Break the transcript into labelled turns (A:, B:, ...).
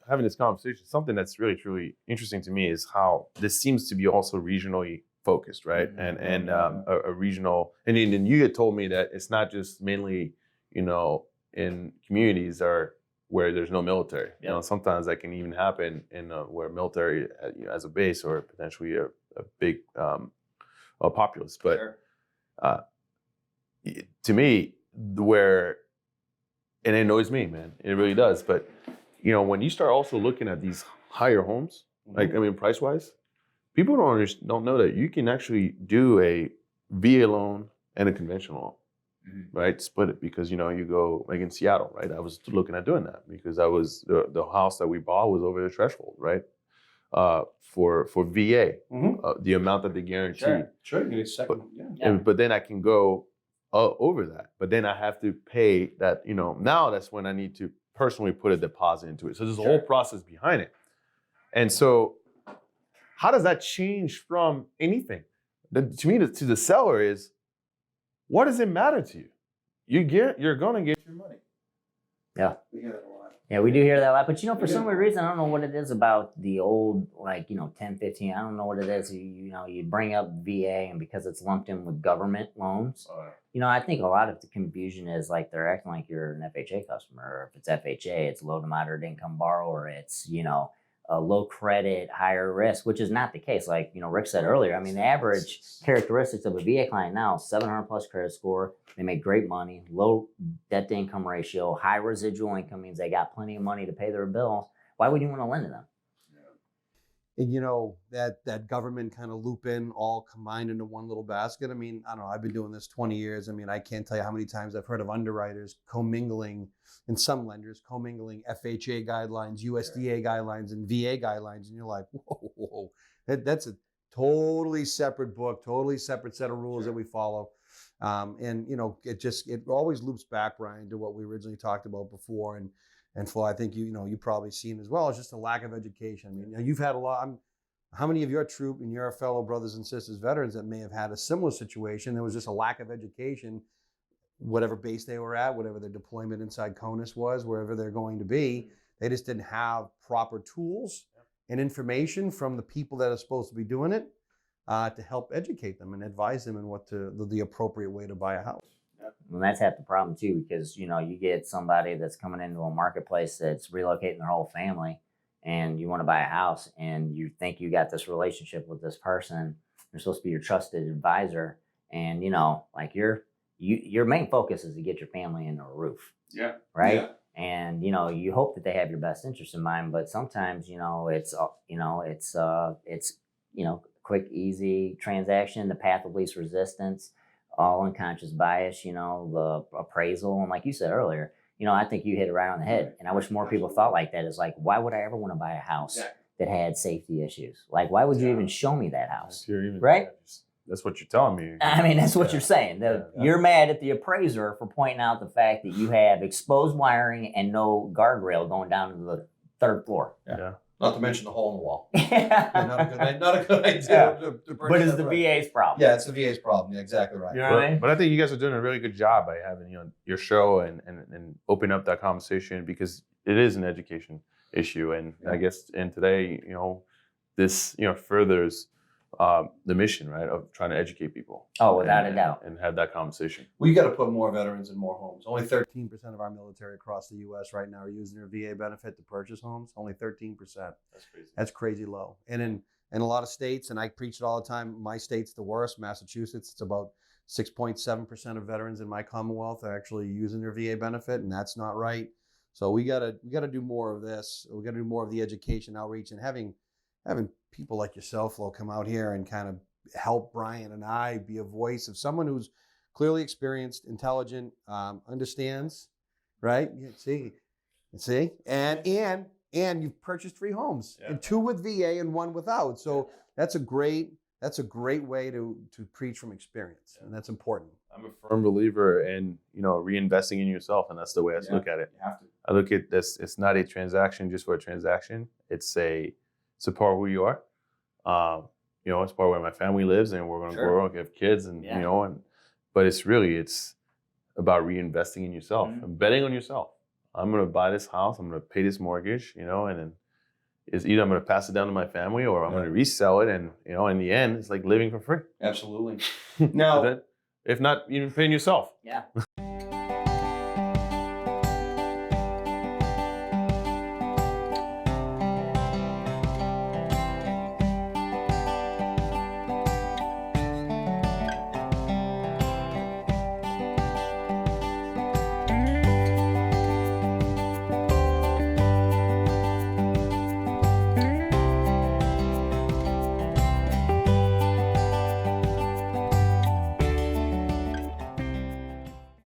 A: having this conversation, something that's really truly interesting to me is how this seems to be also regionally focused, right? And a regional, and then you had told me that it's not just mainly, in communities where there's no military. Sometimes that can even happen in where military as a base or potentially a big populace. But to me, and it annoys me, man, it really does. But when you start also looking at these higher homes, price wise, people don't know that you can actually do a VA loan and a conventional loan. Right, split it, because you go like in Seattle, right? I was looking at doing that because I was the house that we bought was over the threshold, right? For VA, the amount that they guarantee.
B: Sure, you need a second.
A: But then I can go over that, but then I have to pay that. Now that's when I need to personally put a deposit into it. So there's a whole process behind it. And so, how does that change from anything? To me, to the seller is, what does it matter to you? You're gonna get your money.
C: Yeah.
B: We hear that a lot.
C: Yeah, we do hear that a lot. But for some weird reason, I don't know what it is about the old, 10, 15, I don't know what it is. You bring up VA, and because it's lumped in with government loans, I think a lot of the confusion is like they're acting like you're an FHA customer. Or if it's FHA, it's low to moderate income borrower. It's, a low credit, higher risk, which is not the case. Like, Rick said earlier, the average characteristics of a VA client now, 700 plus credit score, they make great money, low debt to income ratio, high residual income means they got plenty of money to pay their bills. Why would you want to lend to them?
B: And that government kind of loop in all combined into one little basket. I don't know, I've been doing this 20 years. I can't tell you how many times I've heard of underwriters commingling, and some lenders commingling FHA guidelines, USDA guidelines, and VA guidelines. And you're like, whoa, that's a totally separate book, totally separate set of rules that we follow. It always loops back, Bryan, to what we originally talked about before. And Flo, I think you probably seen as well, it's just a lack of education. You've had a lot. How many of your troop and your fellow brothers and sisters, veterans, that may have had a similar situation? There was just a lack of education, whatever base they were at, whatever their deployment inside CONUS was, wherever they're going to be, they just didn't have proper tools and information from the people that are supposed to be doing it to help educate them and advise them in what the appropriate way to buy a house.
C: And that's half the problem too, because you get somebody that's coming into a marketplace that's relocating their whole family, and you want to buy a house, and you think you got this relationship with this person. They're supposed to be your trusted advisor, and your main focus is to get your family into a roof.
B: Yeah.
C: Right.
B: Yeah.
C: And you hope that they have your best interest in mind, but sometimes it's quick, easy transaction, the path of least resistance, all unconscious bias, the appraisal. And like you said earlier, I think you hit it right on the head. And I wish more people thought like that. It's like, why would I ever want to buy a house that had safety issues? Like, why would you even show me that house? Right?
A: That's what you're telling me.
C: That's what you're saying. You're mad at the appraiser for pointing out the fact that you have exposed wiring and no guardrail going down to the third floor.
B: Yeah. Not to mention the hole in the wall.
C: Yeah.
B: Not a good idea.
C: But it's the VA's problem.
B: Yeah, it's the VA's problem. Yeah, exactly right.
C: You know what I mean?
A: But I think you guys are doing a really good job by having your show and opening up that conversation, because it is an education issue. And I guess today, this furthers the mission, right, of trying to educate people.
C: Oh, without a doubt.
A: And have that conversation.
B: We got to put more veterans in more homes. Only 13% of our military across the U.S. right now are using their VA benefit to purchase homes. Only 13%.
A: That's crazy.
B: That's crazy low. And in a lot of states, and I preach it all the time, my state's the worst, Massachusetts, it's about 6.7% of veterans in my Commonwealth are actually using their VA benefit, and that's not right. So we gotta do more of this. We gotta do more of the education outreach, and having people like yourself, Flo, come out here and kind of help Bryan and I be a voice of someone who's clearly experienced, intelligent, understands, right? See, and you've purchased 3 homes, and 2 with VA and 1 without. So that's a great way to preach from experience, and that's important.
A: I'm a firm believer in reinvesting in yourself, and that's the way I look at it.
B: You have to.
A: I look at this. It's not a transaction just for a transaction. It's a part of who you are. It's part of where my family lives, and we're going to grow and have kids, and but it's about reinvesting in yourself and betting on yourself. I'm going to buy this house, I'm going to pay this mortgage, you know, and then it's either I'm going to pass it down to my family or I'm going to resell it. And, you know, in the end, it's like living for free.
B: Absolutely. Now,
A: If not, you're paying yourself.
C: Yeah.